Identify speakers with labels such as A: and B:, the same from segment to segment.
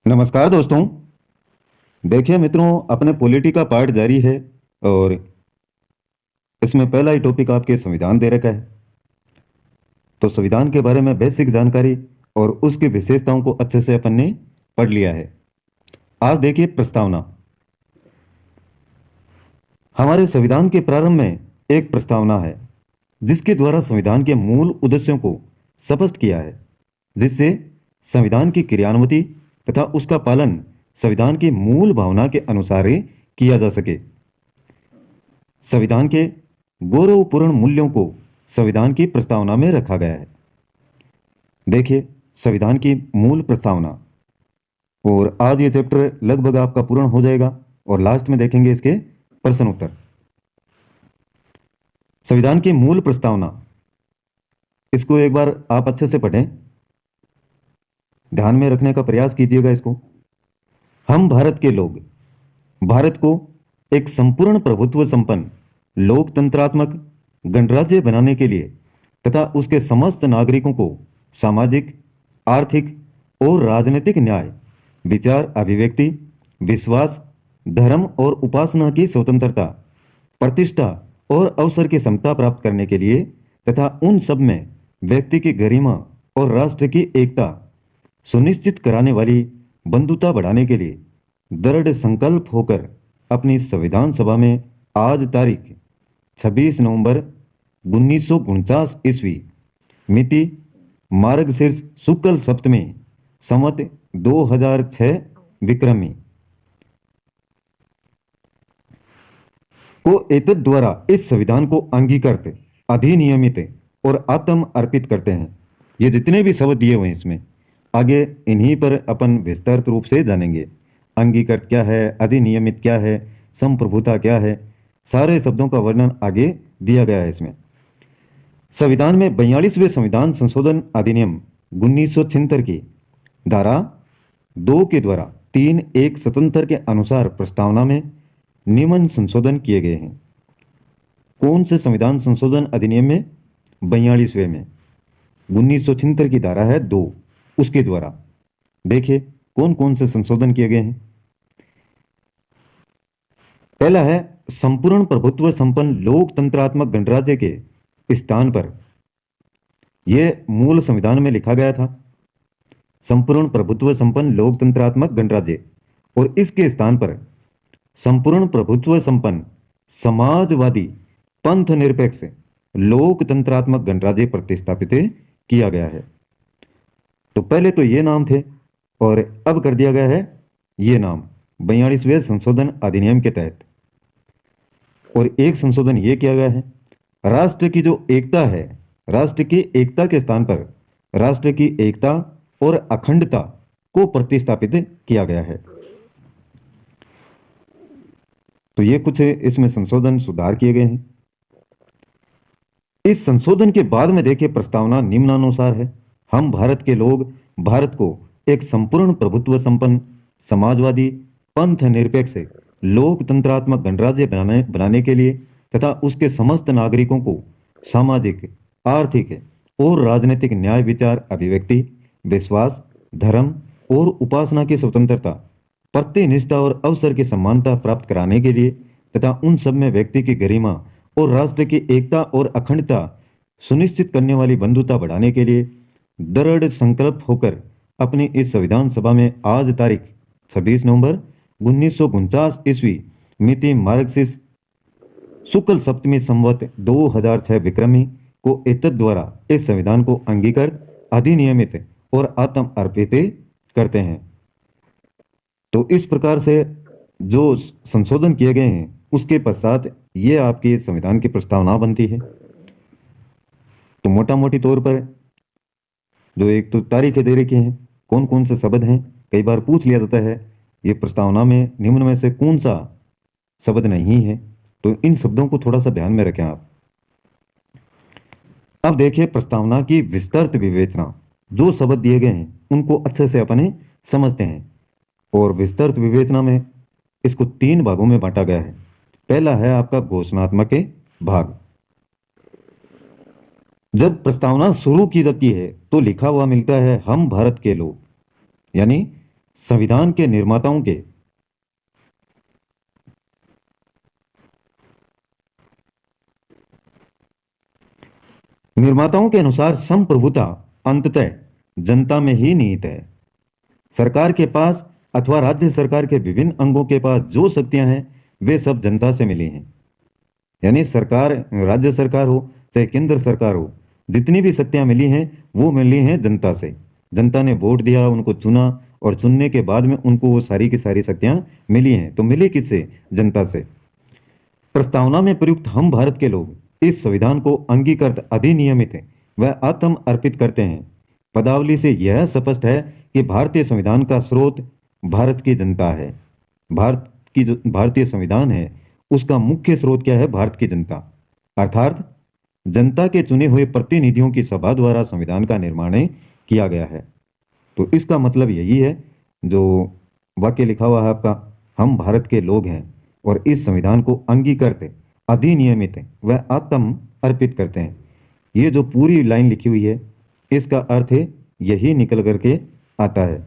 A: नमस्कार दोस्तों। देखिए मित्रों, अपने पॉलिटी का पार्ट जारी है और इसमें पहला ही टॉपिक आपके संविधान दे रखा है। तो संविधान के बारे में बेसिक जानकारी और उसकी विशेषताओं को अच्छे से अपन ने पढ़ लिया है। आज देखिए प्रस्तावना। हमारे संविधान के प्रारंभ में एक प्रस्तावना है जिसके द्वारा संविधान के मूल उद्देश्यों को स्पष्ट किया है, जिससे संविधान की क्रियान्वयति तथा उसका पालन संविधान की मूल भावना के अनुसार ही किया जा सके। संविधान के गौरवपूर्ण मूल्यों को संविधान की प्रस्तावना में रखा गया है। देखिए संविधान की मूल प्रस्तावना, और आज ये चैप्टर लगभग आपका पूर्ण हो जाएगा और लास्ट में देखेंगे इसके प्रश्न उत्तर। संविधान की मूल प्रस्तावना, इसको एक बार आप अच्छे से पढ़ें, ध्यान में रखने का प्रयास कीजिएगा इसको। हम भारत के लोग भारत को एक संपूर्ण प्रभुत्व संपन्न लोकतंत्रात्मक गणराज्य बनाने के लिए तथा उसके समस्त नागरिकों को सामाजिक, आर्थिक और राजनीतिक न्याय, विचार अभिव्यक्ति, विश्वास, धर्म और उपासना की स्वतंत्रता, प्रतिष्ठा और अवसर की समता प्राप्त करने के लिए तथा उन सब में व्यक्ति की गरिमा और राष्ट्र की एकता सुनिश्चित कराने वाली बंधुता बढ़ाने के लिए दृढ़ संकल्प होकर अपनी संविधान सभा में आज तारीख 26 नवंबर 1949 ईस्वी मिति मार्गशीर्ष शुक्ल सप्तमी संवत 2006 विक्रमी को एतद द्वारा इस संविधान को अंगीकृत, अधिनियमित और आत्म अर्पित करते हैं। ये जितने भी शब्द दिए हुए हैं इसमें आगे इन्हीं पर अपन विस्तृत रूप से जानेंगे। अंगीकृत क्या है, अधिनियमित क्या है, संप्रभुता क्या है, सारे शब्दों का वर्णन आगे दिया गया है इसमें। संविधान में 42वें संविधान संशोधन अधिनियम 1976 की धारा 2 के द्वारा 3(1) स्वतंत्र के अनुसार प्रस्तावना में निम्न संशोधन किए गए हैं। कौन से संविधान संशोधन अधिनियम में? 42वें में 1976 की धारा है 2, उसके द्वारा देखिए कौन कौन से संशोधन किए गए हैं। पहला है संपूर्ण प्रभुत्व संपन्न लोकतंत्रात्मक गणराज्य के स्थान पर, यह मूल संविधान में लिखा गया था, संपूर्ण प्रभुत्व संपन्न लोकतंत्रात्मक गणराज्य, और इसके स्थान पर संपूर्ण प्रभुत्व संपन्न समाजवादी पंथ निरपेक्ष लोकतंत्रात्मक गणराज्य प्रतिस्थापित किया गया है। तो पहले तो ये नाम थे और अब कर दिया गया है ये नाम 42वें संशोधन अधिनियम के तहत। और एक संशोधन ये किया गया है, राष्ट्र की जो एकता है, राष्ट्र की एकता के स्थान पर राष्ट्र की एकता और अखंडता को प्रतिस्थापित किया गया है। तो ये कुछ इसमें संशोधन सुधार किए गए हैं। इस संशोधन के बाद में देखिए प्रस्तावना निम्नानुसार है। हम भारत के लोग भारत को एक संपूर्ण प्रभुत्व संपन्न समाजवादी पंथ निरपेक्ष लोकतंत्रात्मक गणराज्य बनाने के लिए तथा उसके समस्त नागरिकों को सामाजिक, आर्थिक और राजनीतिक न्याय, विचार अभिव्यक्ति, विश्वास, धर्म और उपासना की स्वतंत्रता, प्रतिनिष्ठा और अवसर की समानता प्राप्त कराने के लिए तथा उन सब में व्यक्ति की गरिमा और राष्ट्र की एकता और अखंडता सुनिश्चित करने वाली बंधुता बढ़ाने के लिए दृढ़ संकल्प होकर अपनी इस संविधान सभा में आज तारीख 26 नवंबर 1949 ईस्वी मिति मार्गशीर्ष शुक्ल सप्तमी संवत 2006 विक्रमी को एतद द्वारा इस संविधान को अंगीकृत, अधिनियमित और आत्म अर्पित करते हैं। तो इस प्रकार से जो संशोधन किए गए हैं उसके पश्चात ये आपकी संविधान की प्रस्तावना बनती है। तो मोटा मोटी तौर पर जो एक तो तारीखें दे रखी हैं, कौन कौन से शब्द हैं, कई बार पूछ लिया जाता है ये प्रस्तावना में निम्न में से कौन सा शब्द नहीं है, तो इन शब्दों को थोड़ा सा ध्यान में रखें आप। अब देखिए प्रस्तावना की विस्तृत विवेचना, जो शब्द दिए गए हैं उनको अच्छे से अपने समझते हैं। और विस्तृत विवेचना में इसको 3 भागों में बांटा गया है। पहला है आपका घोषणात्मक भाग। जब प्रस्तावना शुरू की जाती है तो लिखा हुआ मिलता है हम भारत के लोग, यानी संविधान के निर्माताओं के अनुसार संप्रभुता अंततः जनता में ही निहित है। सरकार के पास अथवा राज्य सरकार के विभिन्न अंगों के पास जो शक्तियां हैं वे सब जनता से मिली हैं। यानी सरकार, राज्य सरकार हो चाहे केंद्र सरकार हो, जितनी भी शक्तियां मिली हैं वो मिली हैं जनता से। जनता ने वोट दिया, उनको चुना और चुनने के बाद में उनको वो सारी की सारी शक्तियां मिली हैं। तो मिली किससे? जनता से। प्रस्तावना में प्रयुक्त हम भारत के लोग इस संविधान को अंगीकृत अधिनियमित व आत्म अर्पित करते हैं। पदावली से यह स्पष्ट है कि भारतीय संविधान का स्रोत भारत की जनता है। भारत की जो भारतीय संविधान है उसका मुख्य स्रोत क्या है? भारत की जनता, अर्थात जनता के चुने हुए प्रतिनिधियों की सभा द्वारा संविधान का निर्माण किया गया है। तो इसका मतलब यही है, जो वाक्य लिखा हुआ है आपका, हम भारत के लोग हैं और इस संविधान को अंगीकृत अधिनियमित व आत्म अर्पित करते हैं। ये जो पूरी लाइन लिखी हुई है इसका अर्थ यही निकल करके आता है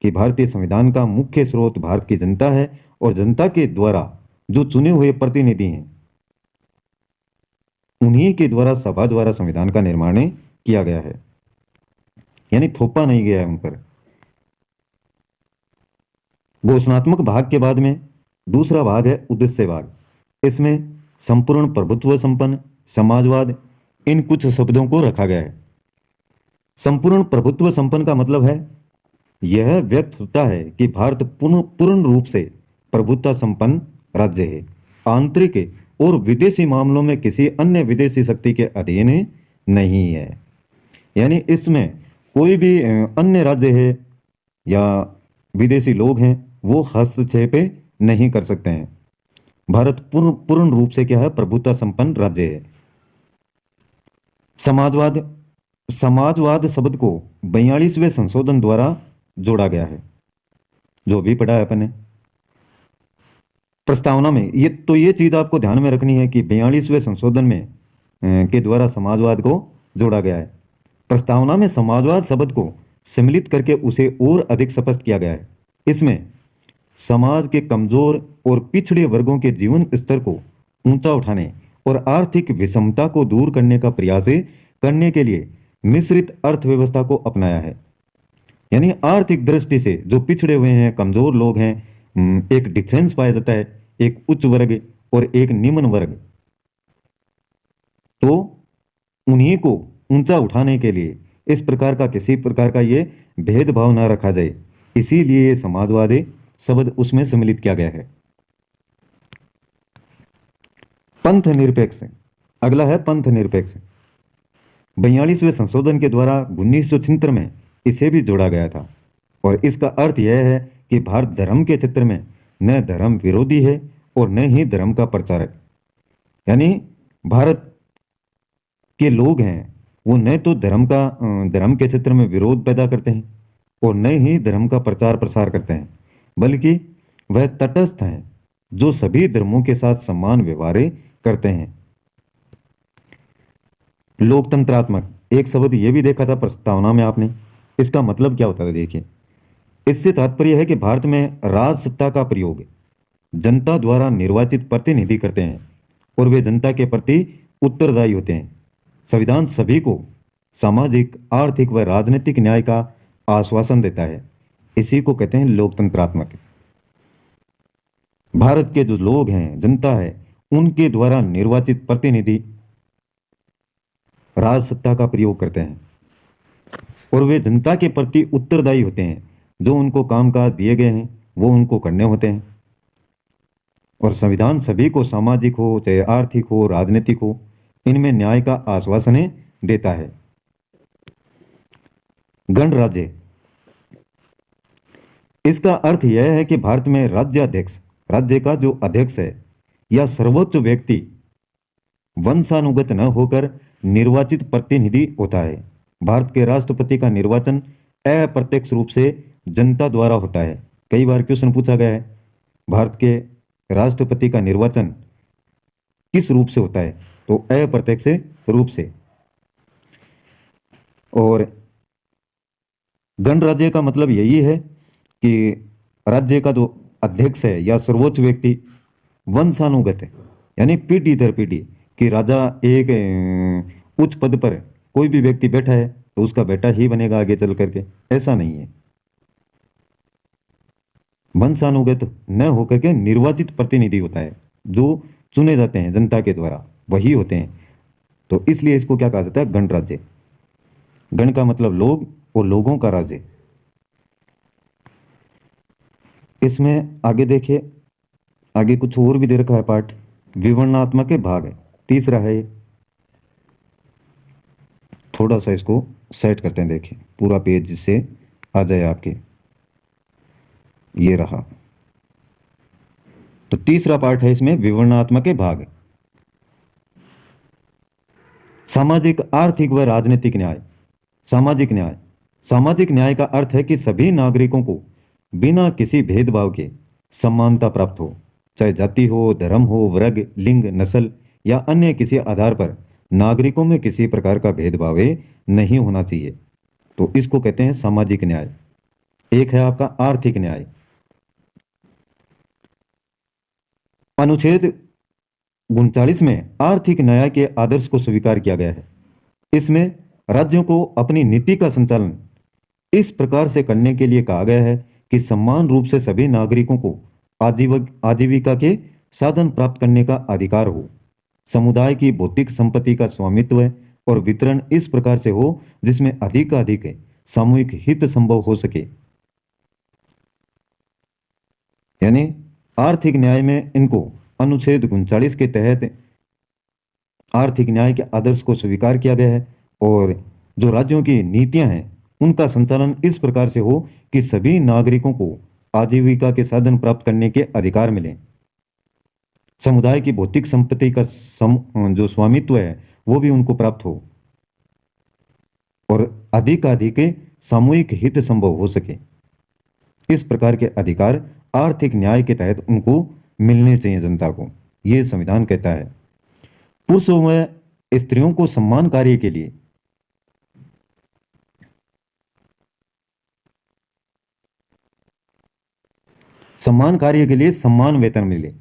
A: कि भारतीय संविधान का मुख्य स्रोत भारत की जनता है और जनता के द्वारा जो चुने हुए प्रतिनिधि हैं उन्हीं के द्वारा सभा द्वारा संविधान का निर्माण किया गया है, यानी थोपा नहीं गया है उन पर। घोषणात्मक भाग के बाद में दूसरा भाग है उद्देश्य भाग। इसमें संपूर्ण प्रभुत्व संपन्न समाजवाद, इन कुछ शब्दों को रखा गया है। संपूर्ण प्रभुत्व संपन्न का मतलब है यह व्यक्त होता है कि भारत पूर्ण रूप से प्रभुत्व संपन्न राज्य है, आंतरिक और विदेशी मामलों में किसी अन्य विदेशी शक्ति के अधीन नहीं है। यानी इसमें कोई भी अन्य राज्य है या विदेशी लोग हैं वो हस्तक्षेप नहीं कर सकते हैं। भारत पूर्ण रूप से क्या है? प्रभुत्व संपन्न राज्य है। समाजवाद शब्द को 42वें संशोधन द्वारा जोड़ा गया है, जो भी पढ़ा है अपने प्रस्तावना में। ये चीज आपको ध्यान में रखनी है कि 42वें संशोधन में के द्वारा समाजवाद को जोड़ा गया है। प्रस्तावना में समाजवाद शब्द को सम्मिलित करके उसे और अधिक स्पष्ट किया गया है। इसमें समाज के कमजोर और पिछड़े वर्गों के जीवन स्तर को ऊंचा उठाने और आर्थिक विषमता को दूर करने का प्रयास करने के लिए मिश्रित अर्थव्यवस्था को अपनाया है। यानी आर्थिक दृष्टि से जो पिछड़े हुए हैं, कमजोर लोग हैं, एक डिफरेंस पाया जाता है, एक उच्च वर्ग और एक निम्न वर्ग, तो उन्हीं को ऊंचा उठाने के लिए इस प्रकार का किसी प्रकार का ये भेदभाव ना रखा जाए, इसीलिए ये समाजवादी शब्द उसमें सम्मिलित किया गया है। पंथ निरपेक्ष, अगला है पंथ निरपेक्ष। 42वें संशोधन के द्वारा 1976 में इसे भी जोड़ा गया था और इसका अर्थ यह है कि भारत धर्म के क्षेत्र में न धर्म विरोधी है और न ही धर्म का प्रचारक। यानी भारत के लोग हैं वो न तो धर्म के क्षेत्र में विरोध पैदा करते हैं और न ही धर्म का प्रचार प्रसार करते हैं, बल्कि वह तटस्थ हैं जो सभी धर्मों के साथ समान व्यवहार करते हैं। लोकतंत्रात्मक, एक शब्द ये भी देखा था प्रस्तावना में आपने, इसका मतलब क्या होता है देखिए। इससे तात्पर्य है कि भारत में राज सत्ता का प्रयोग जनता द्वारा निर्वाचित प्रतिनिधि करते हैं और वे जनता के प्रति उत्तरदायी होते हैं। संविधान सभी को सामाजिक, आर्थिक व राजनीतिक न्याय का आश्वासन देता है। इसी को कहते हैं लोकतंत्रात्मक। भारत के जो लोग हैं, जनता है, उनके द्वारा निर्वाचित प्रतिनिधि राज सत्ता का प्रयोग करते हैं और वे जनता के प्रति उत्तरदायी होते हैं। जो उनको कामकाज दिए गए हैं वो उनको करने होते हैं। और संविधान सभी को सामाजिक हो चाहे आर्थिक हो राजनीतिक हो, इनमें न्याय का आश्वासन देता है। गणराज्य, इसका अर्थ यह है कि भारत में राज्याध्यक्ष, राज्य का जो अध्यक्ष है या सर्वोच्च व्यक्ति वंशानुगत न होकर निर्वाचित प्रतिनिधि होता है। भारत के राष्ट्रपति का निर्वाचन अप्रत्यक्ष रूप से जनता द्वारा होता है। कई बार क्वेश्चन पूछा गया है भारत के राष्ट्रपति का निर्वाचन किस रूप से होता है, तो अप्रत्यक्ष रूप से। और गणराज्य का मतलब यही है कि राज्य का जो अध्यक्ष है या सर्वोच्च व्यक्ति वंशानुगत है, यानी पीढ़ी दर पीढ़ी, कि राजा एक उच्च पद पर कोई भी व्यक्ति बैठा है तो उसका बेटा ही बनेगा आगे चल करके, ऐसा नहीं है। वंशानुगत न होकर के निर्वाचित प्रतिनिधि होता है, जो चुने जाते हैं जनता के द्वारा, वही होते हैं। तो इसलिए इसको क्या कहा जाता है? गणराज्य। गण का मतलब लोग और लोगों का राज्य। इसमें आगे देखिए, आगे कुछ और भी दे रखा है पाठ, विवरणात्मक के भाग है, तीसरा है। थोड़ा सा इसको सेट करते हैं, देखिए पूरा पेज जिससे आ जाए आपके, ये रहा। तो तीसरा पार्ट है इसमें विवरणात्मक के भाग। सामाजिक, आर्थिक व राजनीतिक न्याय। सामाजिक न्याय। सामाजिक न्याय का अर्थ है कि सभी नागरिकों को बिना किसी भेदभाव के समानता प्राप्त हो, चाहे जाति हो, धर्म हो, वर्ग, लिंग, नस्ल या अन्य किसी आधार पर नागरिकों में किसी प्रकार का भेदभाव नहीं होना चाहिए। तो इसको कहते हैं सामाजिक न्याय। एक है आपका आर्थिक न्याय। अनुच्छेद 39 में आर्थिक न्याय के आदर्श को स्वीकार किया गया है। इसमें राज्यों को अपनी नीति का संचालन इस प्रकार से करने के लिए कहा गया है कि समान रूप से सभी नागरिकों को आजीविका के साधन प्राप्त करने का अधिकार हो। समुदाय की भौतिक संपत्ति का स्वामित्व और वितरण इस प्रकार से हो जिसमें अधिक सामूहिक हित संभव हो सके। यानी आर्थिक न्याय में इनको अनुच्छेद 39 के तहत आर्थिक न्याय के आदर्श को स्वीकार किया गया है, और जो राज्यों की नीतियां हैं उनका संचालन इस प्रकार से हो कि सभी नागरिकों को आजीविका के साधन प्राप्त करने के अधिकार मिले। समुदाय की भौतिक संपत्ति का जो स्वामित्व है वो भी उनको प्राप्त हो, और अधिक सामूहिक हित संभव हो सके। इस प्रकार के अधिकार आर्थिक न्याय के तहत उनको मिलने चाहिए जनता को, ये संविधान कहता है। पुरुषों व स्त्रियों को सम्मान कार्य के लिए सम्मान वेतन मिले।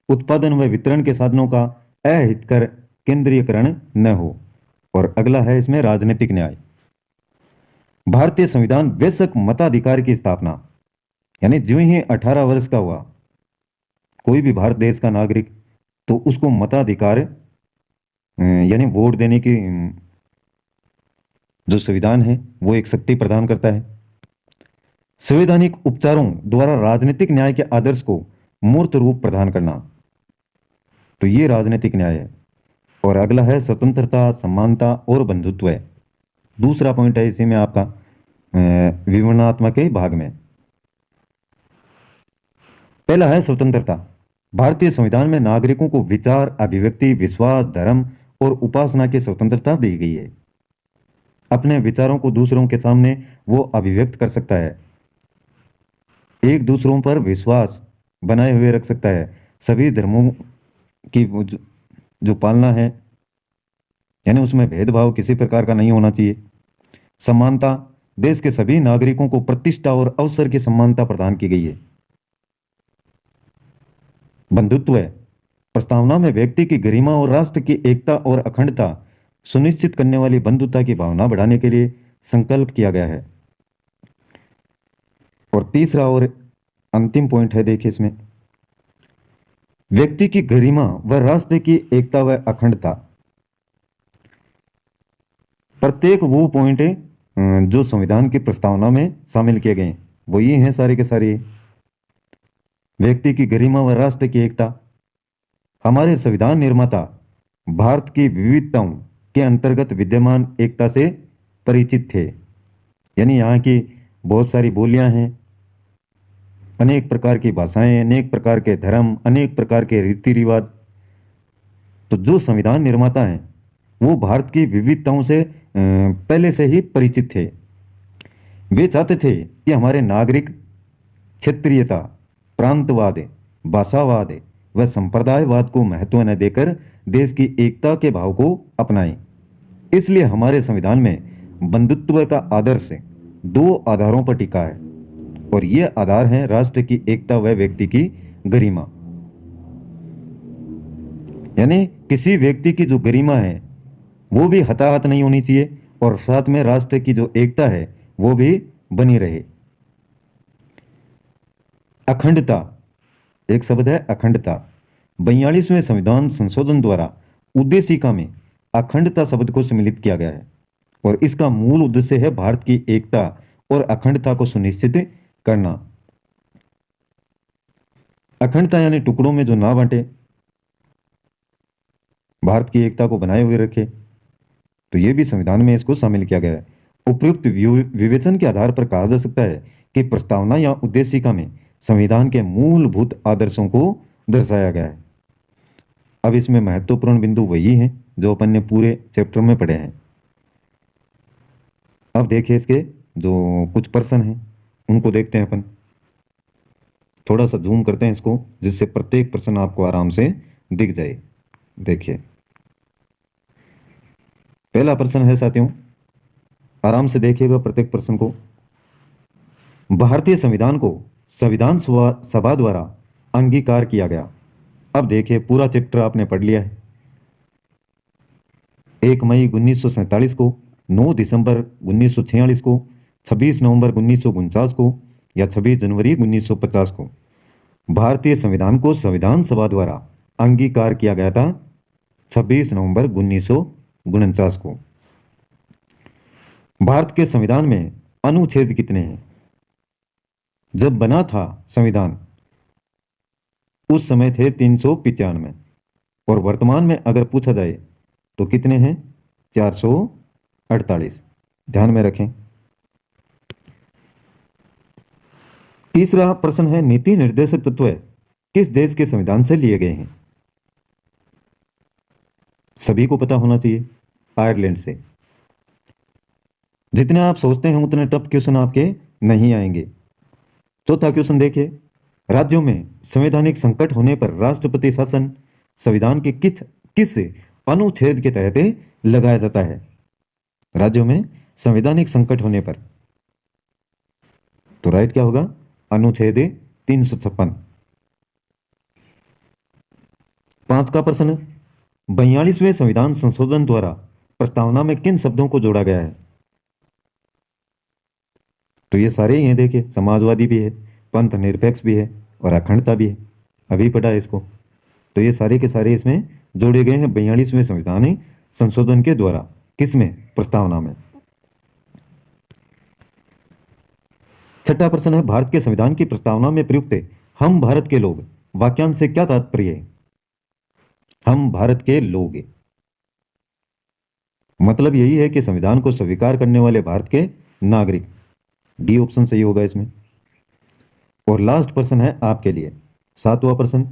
A: उत्पादन व वितरण के साधनों का अहितकर केंद्रीयकरण न हो। और अगला है इसमें राजनीतिक न्याय। भारतीय संविधान वयस्क मताधिकार की स्थापना, यानी जो ही 18 वर्ष का हुआ कोई भी भारत देश का नागरिक, तो उसको मताधिकार यानी वोट देने की जो संविधान है वो एक शक्ति प्रदान करता है। संवैधानिक उपचारों द्वारा राजनीतिक न्याय के आदर्श को मूर्त रूप प्रदान करना, तो ये राजनीतिक न्याय है। और अगला है स्वतंत्रता, समानता और बंधुत्व। दूसरा पॉइंट है इसी में आपका विवरणात्मक के भाग में। पहला है स्वतंत्रता। भारतीय संविधान में नागरिकों को विचार, अभिव्यक्ति, विश्वास, धर्म और उपासना की स्वतंत्रता दी गई है। अपने विचारों को दूसरों के सामने वो अभिव्यक्त कर सकता है, एक दूसरों पर विश्वास बनाए हुए रख सकता है, सभी धर्मों की जो पालना है, यानी उसमें भेदभाव किसी प्रकार का नहीं होना चाहिए। समानता, देश के सभी नागरिकों को प्रतिष्ठा और अवसर की समानता प्रदान की गई है। बंधुत्व, प्रस्तावना में व्यक्ति की गरिमा और राष्ट्र की एकता और अखंडता सुनिश्चित करने वाली बंधुता की भावना बढ़ाने के लिए संकल्प किया गया है। और तीसरा और अंतिम पॉइंट है, देखिए इसमें व्यक्ति की गरिमा व राष्ट्र की एकता व अखंडता। प्रत्येक वो पॉइंट जो संविधान की प्रस्तावना में शामिल किए गए वो ये हैं सारे के सारे। व्यक्ति की गरिमा व राष्ट्र की एकता। हमारे संविधान निर्माता भारत की विविधताओं के अंतर्गत विद्यमान एकता से परिचित थे, यानी यहाँ की बहुत सारी बोलियां हैं, अनेक प्रकार की भाषाएं, अनेक प्रकार के धर्म, अनेक प्रकार के रीति रिवाज। तो जो संविधान निर्माता हैं वो भारत की विविधताओं से पहले से ही परिचित थे। वे चाहते थे कि हमारे नागरिक क्षेत्रीयता, प्रांतवाद, भाषावाद व संप्रदायवाद को महत्व न देकर देश की एकता के भाव को अपनाएं। इसलिए हमारे संविधान में बंधुत्व का आदर्श दो आधारों पर टिका है। और ये आधार है राष्ट्र की एकता व व्यक्ति की गरिमा। यानी किसी व्यक्ति की जो गरिमा है वो भी हताहत नहीं होनी चाहिए और साथ में राष्ट्र की जो एकता है वो भी बनी रहे। अखंडता, एक शब्द है अखंडता। 42वें संविधान संशोधन द्वारा उद्देशिका में अखंडता शब्द को सम्मिलित किया गया है और इसका मूल उद्देश्य है भारत की एकता और अखंडता को सुनिश्चित करना। अखंडता यानी टुकड़ों में जो ना बांटे, भारत की एकता को बनाए हुए रखे, तो ये भी संविधान में इसको शामिल किया गया है। उपयुक्त विवेचन के आधार पर कहा जा सकता है कि प्रस्तावना या उद्देशिका में संविधान के मूलभूत आदर्शों को दर्शाया गया है। अब इसमें महत्वपूर्ण बिंदु वही हैं जो अपन ने पूरे चैप्टर में पढ़े हैं। अब देखिए इसके जो कुछ प्रश्न हैं उनको देखते हैं अपन। थोड़ा सा जूम करते हैं इसको जिससे प्रत्येक प्रश्न आपको आराम से दिख जाए। देखिए पहला प्रश्न है साथियों, आराम से देखिएगा प्रत्येक प्रश्न को। भारतीय संविधान को संविधान सभा द्वारा अंगीकार किया गया। अब देखिए पूरा चैप्टर आपने पढ़ लिया है। 1 मई 1947 को, 9 दिसंबर 1946 को, 26 नवंबर 1949 को या 26 जनवरी 1950 को भारतीय संविधान को संविधान सभा द्वारा अंगीकार किया गया था 26 नवंबर 1949 को। भारत के संविधान में अनुच्छेद कितने हैं? जब बना था संविधान उस समय थे 395 और वर्तमान में अगर पूछा जाए तो कितने हैं? 448। ध्यान में रखें। तीसरा प्रश्न है, नीति निर्देशक तत्व किस देश के संविधान से लिए गए हैं? सभी को पता होना चाहिए, आयरलैंड से। जितने आप सोचते हैं उतने टफ क्वेश्चन आपके नहीं आएंगे। चौथा क्वेश्चन देखिए, राज्यों में संवैधानिक संकट होने पर राष्ट्रपति शासन संविधान के किस अनुच्छेद के तहत लगाया जाता है? राज्यों में संवैधानिक संकट होने पर, तो राइट क्या होगा? अनुच्छेद 356। 5 का प्रश्न, 42वें संविधान संशोधन द्वारा प्रस्तावना में किन शब्दों को जोड़ा गया है? तो ये सारे ही हैं। देखिए समाजवादी भी है, पंथ निरपेक्ष भी है और अखंडता भी है, अभी पढ़ा है इसको। तो ये सारे के सारे इसमें जोड़े गए हैं 42वें संविधान संशोधन के द्वारा। किसमें? प्रस्तावना में। छठा प्रश्न है, भारत के संविधान की प्रस्तावना में प्रयुक्त हम भारत के लोग वाक्यांश से क्या तात्पर्य है? हम भारत के लोग, मतलब यही है कि संविधान को स्वीकार करने वाले भारत के नागरिक। डी ऑप्शन सही होगा इसमें। और लास्ट प्रश्न है आपके लिए 7वां प्रश्न,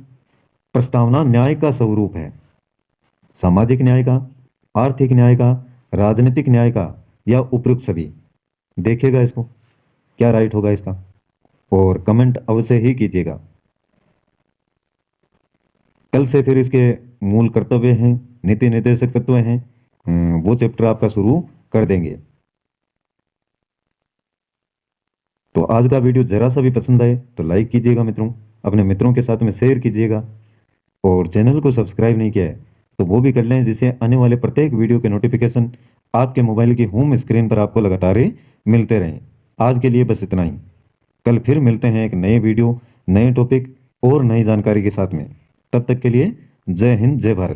A: प्रस्तावना न्याय का स्वरूप है? सामाजिक न्याय का, आर्थिक न्याय का, राजनीतिक न्याय का या उपयुक्त सभी? देखिएगा इसको क्या राइट होगा इसका और कमेंट अवश्य ही कीजिएगा। कल से फिर इसके मूल कर्तव्य हैं, नीति निर्देशक तत्व हैं, वो चैप्टर आपका शुरू कर देंगे। तो आज का वीडियो जरा सा भी पसंद आए तो लाइक कीजिएगा मित्रों, अपने मित्रों के साथ में शेयर कीजिएगा और चैनल को सब्सक्राइब नहीं किया है तो वो भी कर लें, जिससे आने वाले प्रत्येक वीडियो के नोटिफिकेशन आपके मोबाइल की होम स्क्रीन पर आपको लगातार मिलते रहें। आज के लिए बस इतना ही। कल फिर मिलते हैं एक नए वीडियो, नए टॉपिक और नई जानकारी के साथ में। तब तक के लिए जय हिंद, जय भारत।